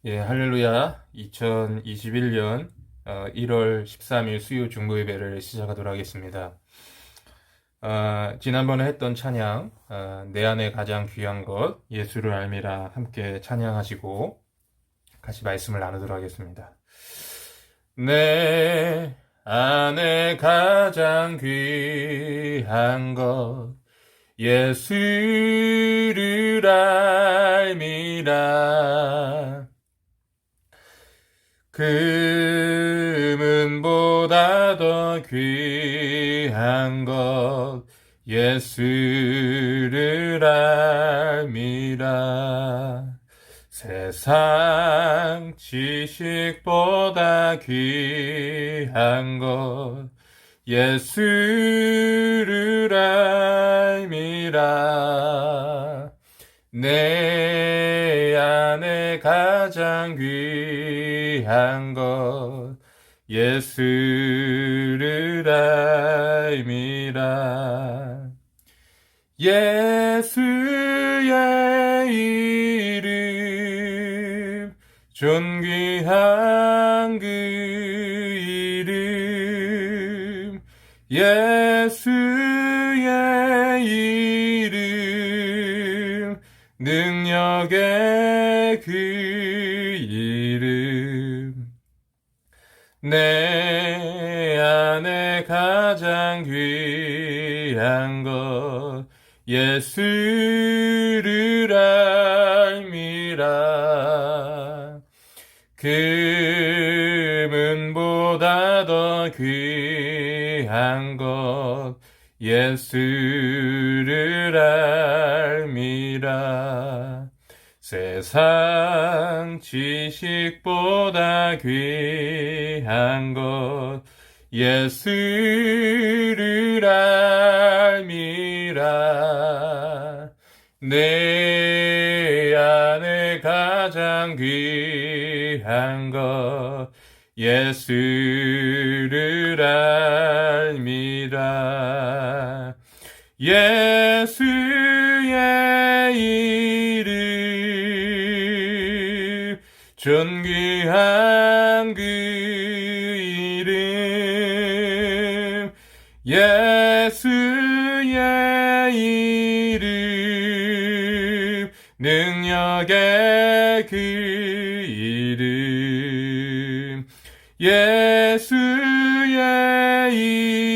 예, 할렐루야. 2021년 1월 13일 수요 중보 예배를 시작하도록 하겠습니다. 지난번에 했던 찬양, 내 안에 가장 귀한 것, 예수를 알미라 함께 찬양하시고 같이 말씀을 나누도록 하겠습니다. 내 안에 가장 귀한 것, 예수를 알미라. 금은보다 더 귀한 것 예수를 알미라. 세상 지식보다 귀한 것 예수를 알미라. 내 안에 가장 귀한 것 예수를 알미라. 예수의 이름 존귀한 그 이름 예수의 이름 능력의 그 이름 내 안에 가장 귀한 것 예수를 알미라. 금은보다 더 귀한 것 예수를 알미라. 세상 지식보다 귀한 것 예수를 알미라. 내 안에 가장 귀한 것 예수를 알미라. 예수의 이름 존귀한 그 이름 예수의 이름 능력의 그 이름 예수의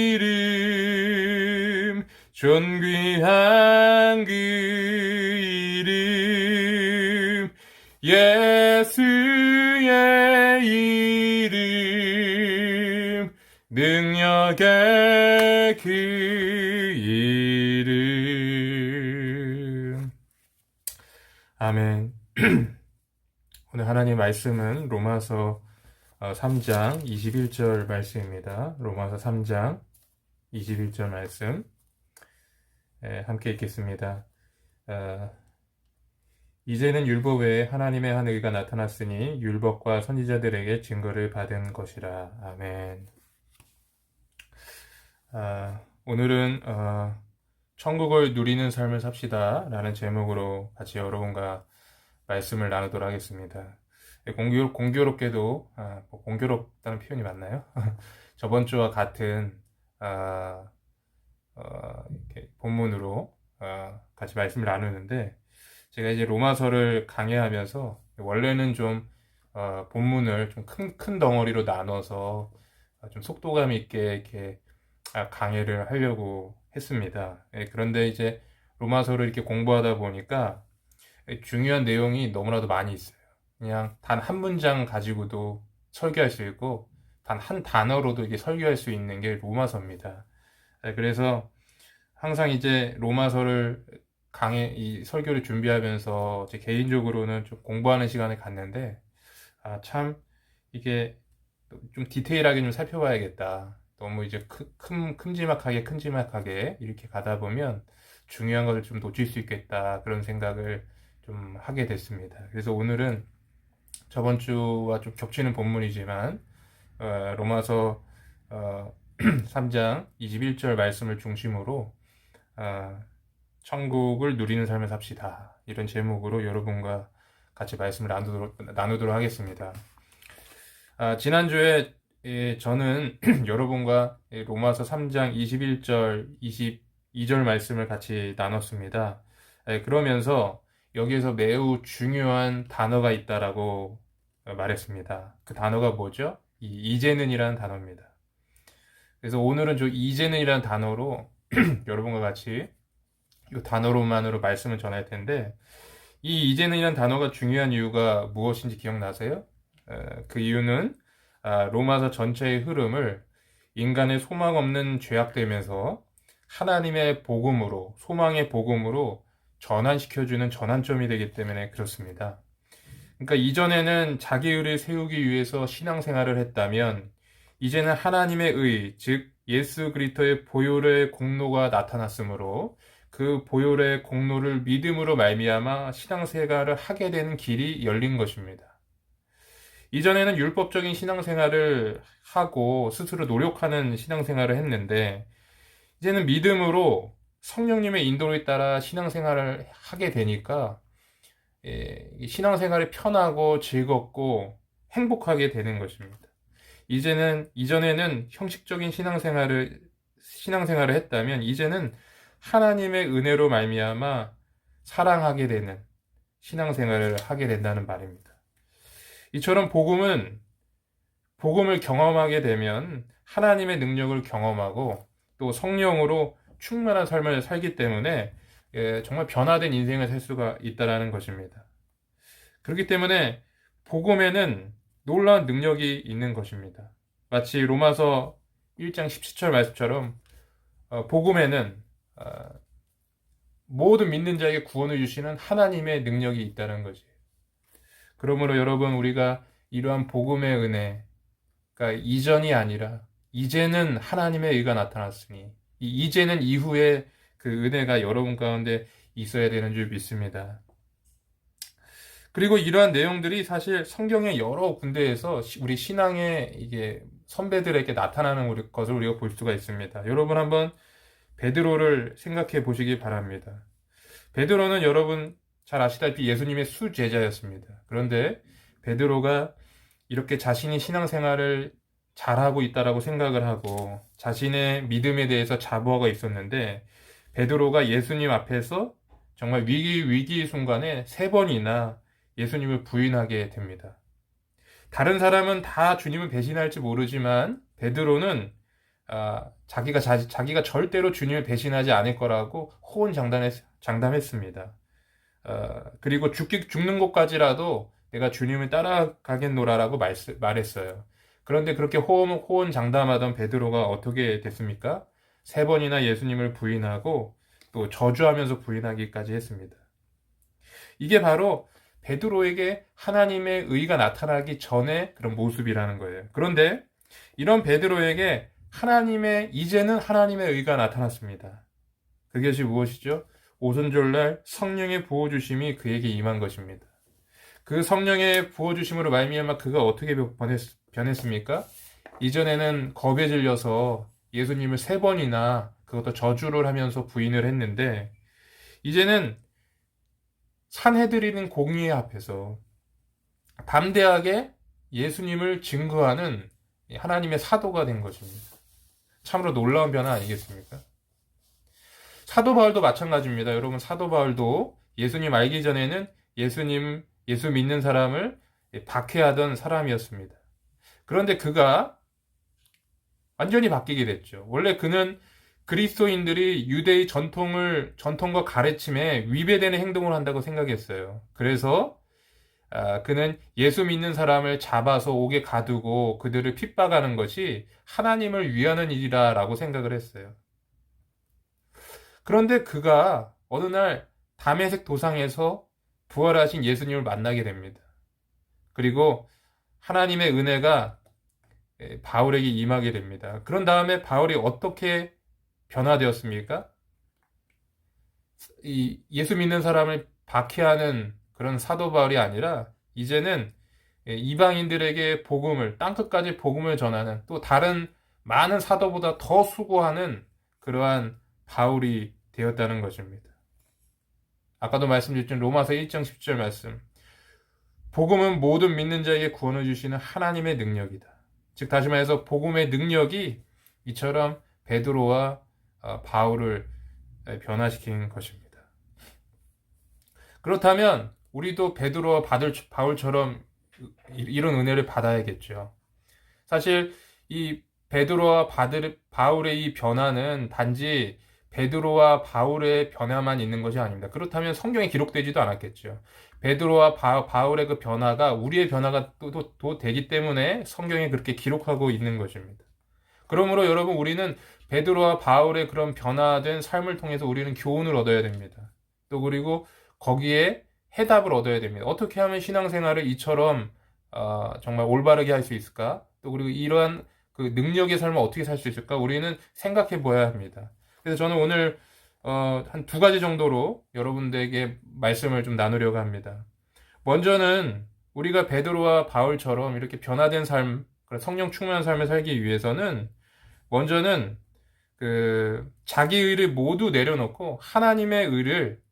이름 존귀한 그 이름 예수의 이름 능력의 그 이름. 아멘. 오늘 하나님 말씀은 로마서 3장 21절 말씀입니다. 로마서 3장 21절 말씀 함께 읽겠습니다. 이제는 율법 외에 하나님의 한 의가 나타났으니 율법과 선지자들에게 증거를 받은 것이라. 아멘. 오늘은 천국을 누리는 삶을 삽시다 라는 제목으로 같이 여러분과 말씀을 나누도록 하겠습니다. 공교롭게도 뭐 공교롭다는 표현이 맞나요? 저번 주와 같은 이렇게 본문으로 같이 말씀을 나누는데 제가 이제 로마서를 강해하면서 원래는 좀 본문을 좀 큰 덩어리로 나눠서 좀 속도감 있게 이렇게 강해를 하려고 했습니다. 그런데 이제 로마서를 이렇게 공부하다 보니까 중요한 내용이 너무나도 많이 있어요. 그냥 단 한 문장 가지고도 설교할 수 있고 단 한 단어로도 이게 설교할 수 있는 게 로마서입니다. 그래서 항상 이제 로마서를 이 설교를 준비하면서 제 개인적으로는 좀 공부하는 시간을 갖는데 참 이게 좀 디테일하게 좀 살펴봐야겠다. 너무 이제 큼지막하게 이렇게 가다 보면 중요한 것을 좀 놓칠 수 있겠다. 그런 생각을 좀 하게 됐습니다. 그래서 오늘은 저번 주와 좀 겹치는 본문이지만 로마서 3장 21절 말씀을 중심으로 천국을 누리는 삶을 삽시다. 이런 제목으로 여러분과 같이 말씀을 나누도록 하겠습니다. 지난주에 저는 여러분과 로마서 3장 21절, 22절 말씀을 같이 나눴습니다. 그러면서 여기에서 매우 중요한 단어가 있다라고 말했습니다. 그 단어가 뭐죠? 이제는이라는 단어입니다. 그래서 오늘은 저 이제는이라는 단어로 여러분과 같이 이 단어로만으로 말씀을 전할 텐데, 이 이제는이라는 단어가 중요한 이유가 무엇인지 기억나세요? 그 이유는 로마서 전체의 흐름을 인간의 소망 없는 죄악되면서 하나님의 복음으로, 소망의 복음으로 전환시켜주는 전환점이 되기 때문에 그렇습니다. 그러니까 이전에는 자기 의를 세우기 위해서 신앙생활을 했다면, 이제는 하나님의 의, 즉 예수 그리스도의 보혈의 공로가 나타났으므로 그 보혈의 공로를 믿음으로 말미암아 신앙생활을 하게 되는 길이 열린 것입니다. 이전에는 율법적인 신앙생활을 하고 스스로 노력하는 신앙생활을 했는데, 이제는 믿음으로 성령님의 인도에 따라 신앙생활을 하게 되니까 신앙생활이 편하고 즐겁고 행복하게 되는 것입니다. 이전에는 형식적인 신앙생활을 했다면, 이제는 하나님의 은혜로 말미암아 사랑하게 되는 신앙생활을 하게 된다는 말입니다. 이처럼 복음을 경험하게 되면 하나님의 능력을 경험하고 또 성령으로 충만한 삶을 살기 때문에 정말 변화된 인생을 살 수가 있다는 것입니다. 그렇기 때문에 복음에는 놀라운 능력이 있는 것입니다. 마치 로마서 1장 17절 말씀처럼 복음에는 모든 믿는 자에게 구원을 주시는 하나님의 능력이 있다는 거지. 그러므로 여러분, 우리가 이러한 복음의 은혜, 그러니까 이전이 아니라 이제는 하나님의 의가 나타났으니, 이제는 이후에 그 은혜가 여러분 가운데 있어야 되는 줄 믿습니다. 그리고 이러한 내용들이 사실 성경의 여러 군데에서 우리 신앙의 이게 선배들에게 나타나는 것을 우리가 볼 수가 있습니다. 여러분 한번 베드로를 생각해 보시기 바랍니다. 베드로는 여러분 잘 아시다시피 예수님의 수제자였습니다. 그런데 베드로가 이렇게 자신이 신앙생활을 잘하고 있다라고 생각을 하고 자신의 믿음에 대해서 자부하고 있었는데, 베드로가 예수님 앞에서 정말 위기의 순간에 3번이나 예수님을 부인하게 됩니다. 다른 사람은 다 주님을 배신할지 모르지만 베드로는 자기가 절대로 주님을 배신하지 않을 거라고 호언장담했습니다. 그리고 죽는 곳까지라도 내가 주님을 따라가겠노라라고 말했어요. 그런데 그렇게 호언장담하던 베드로가 어떻게 됐습니까? 3번이나 예수님을 부인하고 또 저주하면서 부인하기까지 했습니다. 이게 바로 베드로에게 하나님의 의가 나타나기 전의 그런 모습이라는 거예요. 그런데 이런 베드로에게 이제는 하나님의 의가 나타났습니다. 그것이 무엇이죠? 오순절날 성령의 부어주심이 그에게 임한 것입니다. 그 성령의 부어주심으로 말미암아 그가 어떻게 변했습니까? 이전에는 겁에 질려서 예수님을 3번이나 그것도 저주를 하면서 부인을 했는데, 이제는 산헤드린 공의 앞에서 담대하게 예수님을 증거하는 하나님의 사도가 된 것입니다. 참으로 놀라운 변화 아니겠습니까? 사도 바울도 마찬가지입니다. 여러분, 사도 바울도 예수님 알기 전에는 예수 믿는 사람을 박해하던 사람이었습니다. 그런데 그가 완전히 바뀌게 됐죠. 원래 그는 그리스도인들이 유대의 전통과 가르침에 위배되는 행동을 한다고 생각했어요. 그래서 그는 예수 믿는 사람을 잡아서 옥에 가두고 그들을 핍박하는 것이 하나님을 위하는 일이라고 생각을 했어요. 그런데 그가 어느 날 다메섹 도상에서 부활하신 예수님을 만나게 됩니다. 그리고 하나님의 은혜가 바울에게 임하게 됩니다. 그런 다음에 바울이 어떻게 변화되었습니까? 예수 믿는 사람을 박해하는 그런 사도 바울이 아니라 이제는 이방인들에게 땅끝까지 복음을 전하는, 또 다른 많은 사도보다 더 수고하는 그러한 바울이 되었다는 것입니다. 아까도 말씀드렸던 로마서 1장 10절 말씀. 복음은 모든 믿는 자에게 구원을 주시는 하나님의 능력이다. 즉 다시 말해서 복음의 능력이 이처럼 베드로와 바울을 변화시키는 것입니다. 그렇다면 우리도 베드로와 바울처럼 이런 은혜를 받아야겠죠. 사실 이 베드로와 바울의 이 변화는 단지 베드로와 바울의 변화만 있는 것이 아닙니다. 그렇다면 성경에 기록되지도 않았겠죠. 베드로와 바울의 그 변화가 우리의 변화가 또 되기 때문에 성경에 그렇게 기록하고 있는 것입니다. 그러므로 여러분 우리는 베드로와 바울의 그런 변화된 삶을 통해서 우리는 교훈을 얻어야 됩니다. 또 그리고 거기에 해답을 얻어야 됩니다. 어떻게 하면 신앙생활을 이처럼 정말 올바르게 할 수 있을까? 또 그리고 이러한 그 능력의 삶을 어떻게 살 수 있을까? 우리는 생각해 보아야 합니다. 그래서 저는 오늘 한 두 가지 정도로 여러분들에게 말씀을 좀 나누려고 합니다. 먼저는 우리가 베드로와 바울처럼 이렇게 변화된 삶, 성령 충만한 삶을 살기 위해서는 먼저는 그 자기 의를 모두 내려놓고 하나님의 의를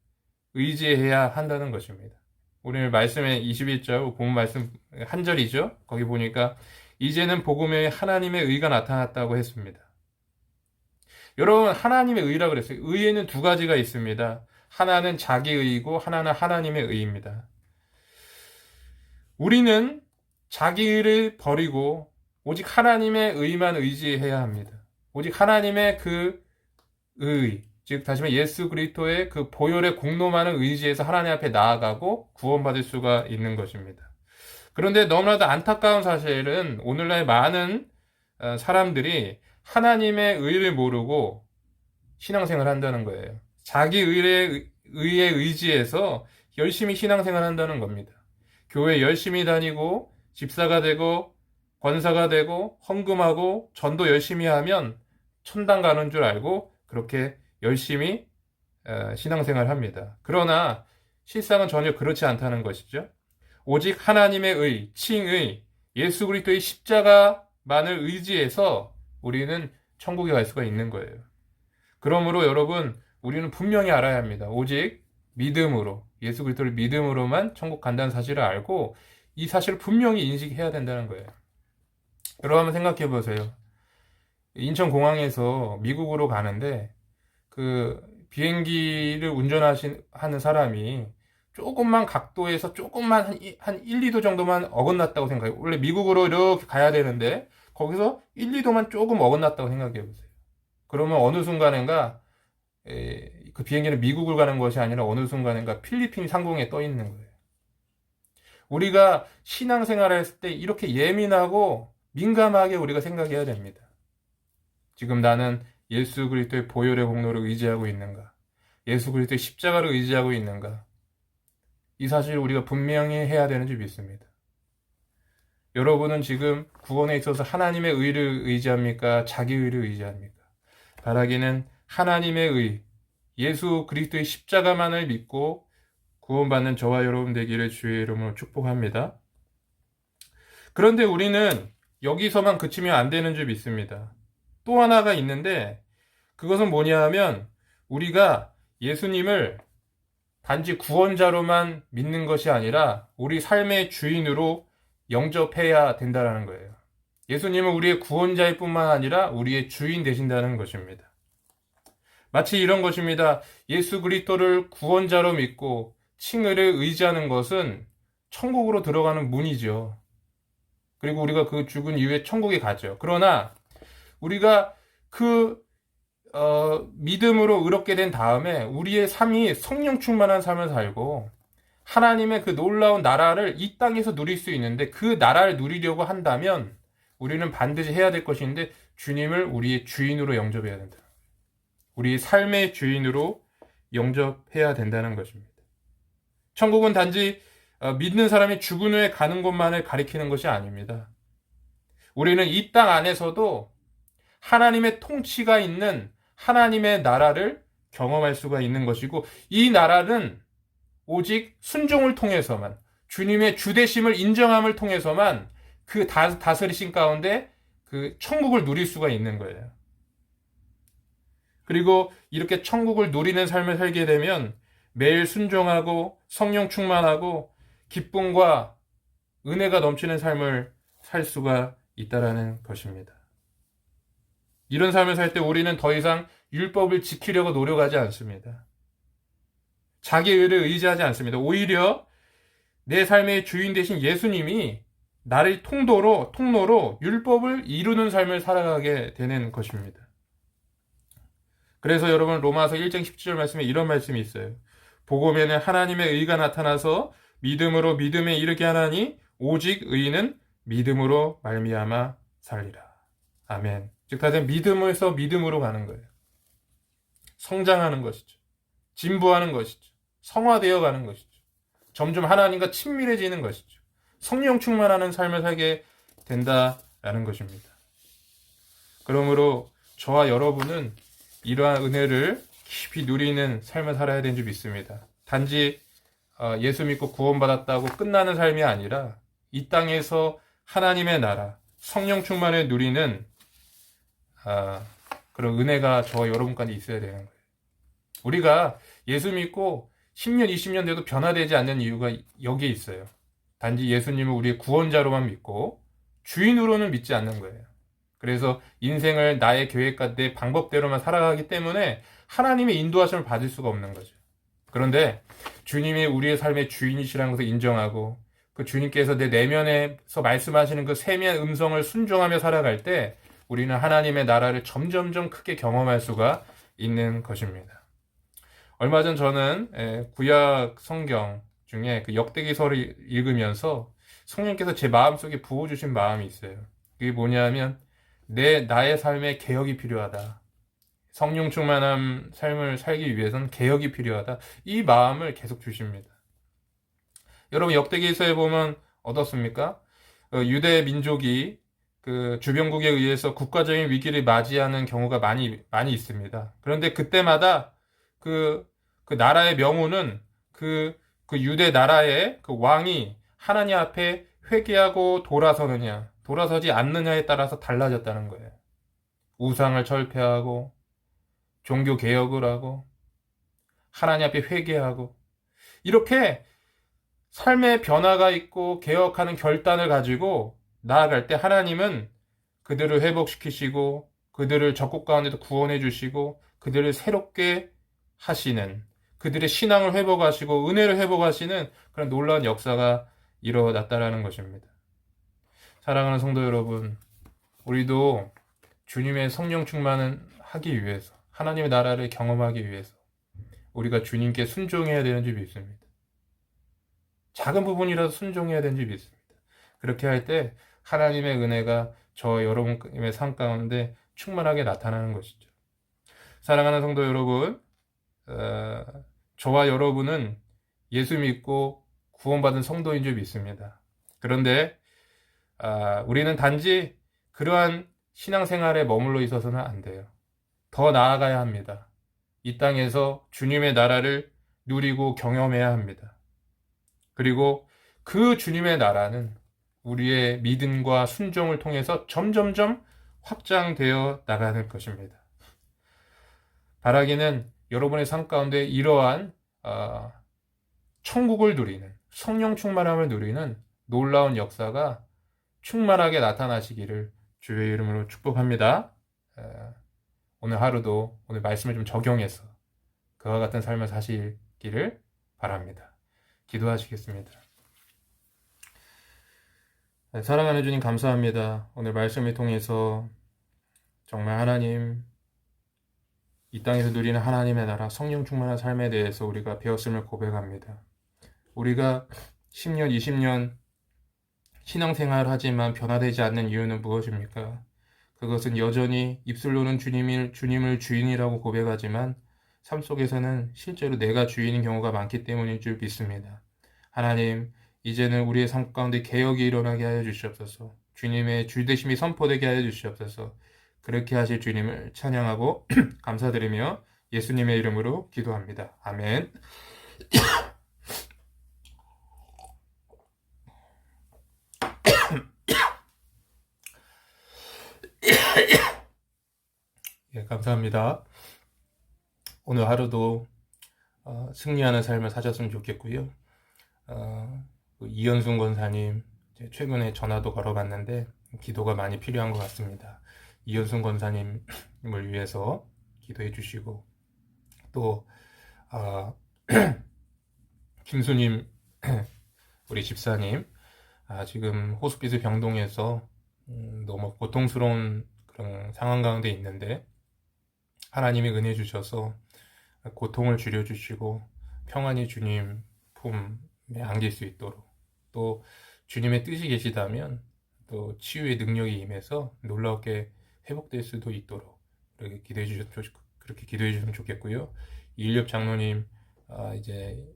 의지해야 한다는 것입니다. 오늘 말씀의 21절 본 말씀 한 절이죠. 거기 보니까 이제는 복음에 하나님의 의가 나타났다고 했습니다. 여러분 하나님의 의라고 그랬어요. 의에는 두 가지가 있습니다. 하나는 자기 의이고 하나는 하나님의 의입니다. 우리는 자기 의를 버리고 오직 하나님의 의만 의지해야 합니다. 오직 하나님의 그 의, 즉 다시 말해 예수 그리스도의 그 보혈의 공로만을 의지해서 하나님 앞에 나아가고 구원받을 수가 있는 것입니다. 그런데 너무나도 안타까운 사실은 오늘날 많은 사람들이 하나님의 의를 모르고 신앙생활을 한다는 거예요. 자기 의에 의지해서 열심히 신앙생활을 한다는 겁니다. 교회 열심히 다니고 집사가 되고 권사가 되고 헌금하고 전도 열심히 하면 천당 가는 줄 알고 그렇게 열심히 신앙생활을 합니다. 그러나 실상은 전혀 그렇지 않다는 것이죠. 오직 하나님의 의, 칭의, 예수 그리스도의 십자가만을 의지해서 우리는 천국에 갈 수가 있는 거예요. 그러므로 여러분 우리는 분명히 알아야 합니다. 오직 믿음으로, 예수 그리스도를 믿음으로만 천국 간다는 사실을 알고 이 사실을 분명히 인식해야 된다는 거예요. 여러분 한번 생각해 보세요. 인천공항에서 미국으로 가는데 그 비행기를 하는 사람이 조금만 각도에서 조금만 한 1, 2도 정도만 어긋났다고 생각해요. 원래 미국으로 이렇게 가야 되는데 거기서 1, 2도만 조금 어긋났다고 생각해 보세요. 그러면 어느 순간인가 그 비행기는 미국을 가는 것이 아니라 어느 순간인가 필리핀 상공에 떠 있는 거예요. 우리가 신앙생활을 했을 때 이렇게 예민하고 민감하게 우리가 생각해야 됩니다. 지금 나는 예수 그리스도의 보혈의 공로를 의지하고 있는가? 예수 그리스도의 십자가를 의지하고 있는가? 이 사실을 우리가 분명히 해야 되는 줄 믿습니다. 여러분은 지금 구원에 있어서 하나님의 의를 의지합니까? 자기 의를 의지합니까? 바라기는 하나님의 의, 예수 그리스도의 십자가만을 믿고 구원받는 저와 여러분 되기를 주의 이름으로 축복합니다. 그런데 우리는 여기서만 그치면 안 되는 줄 믿습니다. 또 하나가 있는데 그것은 뭐냐 하면 우리가 예수님을 단지 구원자로만 믿는 것이 아니라 우리 삶의 주인으로 영접해야 된다는 거예요. 예수님은 우리의 구원자일 뿐만 아니라 우리의 주인 되신다는 것입니다. 마치 이런 것입니다. 예수 그리스도를 구원자로 믿고 칭의를 의지하는 것은 천국으로 들어가는 문이죠. 그리고 우리가 그 죽은 이후에 천국에 가죠. 그러나 우리가 그 믿음으로 의롭게 된 다음에 우리의 삶이 성령 충만한 삶을 살고 하나님의 그 놀라운 나라를 이 땅에서 누릴 수 있는데 그 나라를 누리려고 한다면 우리는 반드시 해야 될 것인데 주님을 우리의 주인으로 영접해야 된다. 우리의 삶의 주인으로 영접해야 된다는 것입니다. 천국은 단지 믿는 사람이 죽은 후에 가는 곳만을 가리키는 것이 아닙니다. 우리는 이 땅 안에서도 하나님의 통치가 있는 하나님의 나라를 경험할 수가 있는 것이고 이 나라는 오직 순종을 통해서만 주님의 주대심을 인정함을 통해서만 그 다스리신 가운데 그 천국을 누릴 수가 있는 거예요. 그리고 이렇게 천국을 누리는 삶을 살게 되면 매일 순종하고 성령 충만하고 기쁨과 은혜가 넘치는 삶을 살 수가 있다라는 것입니다. 이런 삶을 살 때 우리는 더 이상 율법을 지키려고 노력하지 않습니다. 자기 의를 의지하지 않습니다. 오히려 내 삶의 주인 되신 예수님이 나를 통로로 율법을 이루는 삶을 살아가게 되는 것입니다. 그래서 여러분 로마서 1장 17절 말씀에 이런 말씀이 있어요. 복음에는 하나님의 의가 나타나서 믿음으로 믿음에 이르게 하나니 오직 의인은 믿음으로 말미암아 살리라. 아멘. 즉 다시 믿음에서 믿음으로 가는 거예요. 성장하는 것이죠. 진부하는 것이죠. 성화되어 가는 것이죠. 점점 하나님과 친밀해지는 것이죠. 성령 충만하는 삶을 살게 된다라는 것입니다. 그러므로 저와 여러분은 이러한 은혜를 깊이 누리는 삶을 살아야 되는 줄 믿습니다. 단지 예수 믿고 구원받았다고 끝나는 삶이 아니라 이 땅에서 하나님의 나라, 성령 충만을 누리는 그런 은혜가 저와 여러분까지 있어야 되는 거예요. 우리가 예수 믿고 10년, 20년 돼도 변화되지 않는 이유가 여기에 있어요. 단지 예수님을 우리의 구원자로만 믿고 주인으로는 믿지 않는 거예요. 그래서 인생을 나의 계획과 내 방법대로만 살아가기 때문에 하나님의 인도하심을 받을 수가 없는 거죠. 그런데 주님이 우리의 삶의 주인이시라는 것을 인정하고 그 주님께서 내 내면에서 말씀하시는 그 세미한 음성을 순종하며 살아갈 때 우리는 하나님의 나라를 점점점 크게 경험할 수가 있는 것입니다. 얼마 전 저는 구약 성경 중에 그 역대기서를 읽으면서 성령께서 제 마음속에 부어주신 마음이 있어요. 그게 뭐냐면 나의 삶에 개혁이 필요하다. 성령 충만한 삶을 살기 위해서는 개혁이 필요하다. 이 마음을 계속 주십니다. 여러분 역대기서에 보면 어떻습니까? 유대 민족이 그 주변국에 의해서 국가적인 위기를 맞이하는 경우가 많이 있습니다. 그런데 그때마다 그 나라의 명우는 그 유대 나라의 그 왕이 하나님 앞에 회개하고 돌아서지 않느냐에 따라서 달라졌다는 거예요. 우상을 철폐하고 종교 개혁을 하고 하나님 앞에 회개하고 이렇게 삶의 변화가 있고 개혁하는 결단을 가지고 나아갈 때 하나님은 그들을 회복시키시고 그들을 적국 가운데도 구원해 주시고 그들을 새롭게 하시는 그들의 신앙을 회복하시고 은혜를 회복하시는 그런 놀라운 역사가 일어났다라는 것입니다. 사랑하는 성도 여러분, 우리도 주님의 성령 충만을 하기 위해서 하나님의 나라를 경험하기 위해서 우리가 주님께 순종해야 되는 줄 믿습니다. 작은 부분이라도 순종해야 되는 줄 믿습니다. 그렇게 할 때 하나님의 은혜가 저 여러분의 삶 가운데 충만하게 나타나는 것이죠. 사랑하는 성도 여러분, 저와 여러분은 예수 믿고 구원받은 성도인 줄 믿습니다. 그런데 우리는 단지 그러한 신앙생활에 머물러 있어서는 안 돼요. 더 나아가야 합니다. 이 땅에서 주님의 나라를 누리고 경험해야 합니다. 그리고 그 주님의 나라는 우리의 믿음과 순종을 통해서 점점점 확장되어 나가는 것입니다. 바라기는 여러분의 삶 가운데 이러한 천국을 누리는 성령 충만함을 누리는 놀라운 역사가 충만하게 나타나시기를 주의 이름으로 축복합니다. 오늘 하루도 오늘 말씀을 좀 적용해서 그와 같은 삶을 사시기를 바랍니다. 기도하시겠습니다. 사랑하는 주님 감사합니다. 오늘 말씀을 통해서 정말 하나님 이 땅에서 누리는 하나님의 나라 성령 충만한 삶에 대해서 우리가 배웠음을 고백합니다. 우리가 10년, 20년 신앙생활을 하지만 변화되지 않는 이유는 무엇입니까? 그것은 여전히 입술로는 주님을 주인이라고 고백하지만 삶 속에서는 실제로 내가 주인인 경우가 많기 때문인 줄 믿습니다. 하나님, 이제는 우리의 삶 가운데 개혁이 일어나게 하여 주시옵소서. 주님의 주되심이 선포되게 하여 주시옵소서. 그렇게 하실 주님을 찬양하고 감사드리며 예수님의 이름으로 기도합니다. 아멘. 예, 감사합니다. 오늘 하루도 승리하는 삶을 사셨으면 좋겠고요. 이현순 권사님, 이제 최근에 전화도 걸어봤는데 기도가 많이 필요한 것 같습니다. 이현순 권사님을 위해서 기도해 주시고 또 아, 김수님 우리 집사님 지금 호스피스 병동에서 너무 고통스러운 그런 상황 가운데 있는데 하나님이 은혜 주셔서 고통을 줄여주시고 평안히 주님 품에 안길 수 있도록 또 주님의 뜻이 계시다면 또 치유의 능력이 임해서 놀랍게 회복될 수도 있도록 그렇게 기도해 주시면 좋겠고요. 이일엽 장로님 이제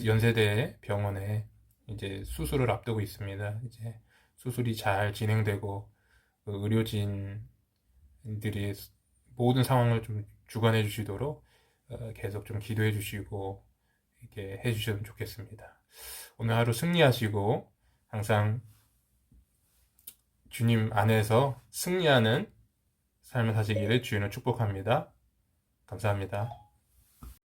연세대 병원에 이제 수술을 앞두고 있습니다. 이제 수술이 잘 진행되고 그 의료진들이 모든 상황을 좀 주관해 주시도록 계속 좀 기도해 주시고 이렇게 해 주셨으면 좋겠습니다. 오늘 하루 승리하시고 항상 주님 안에서 승리하는 삶을 사시기를 주님을 축복합니다. 감사합니다.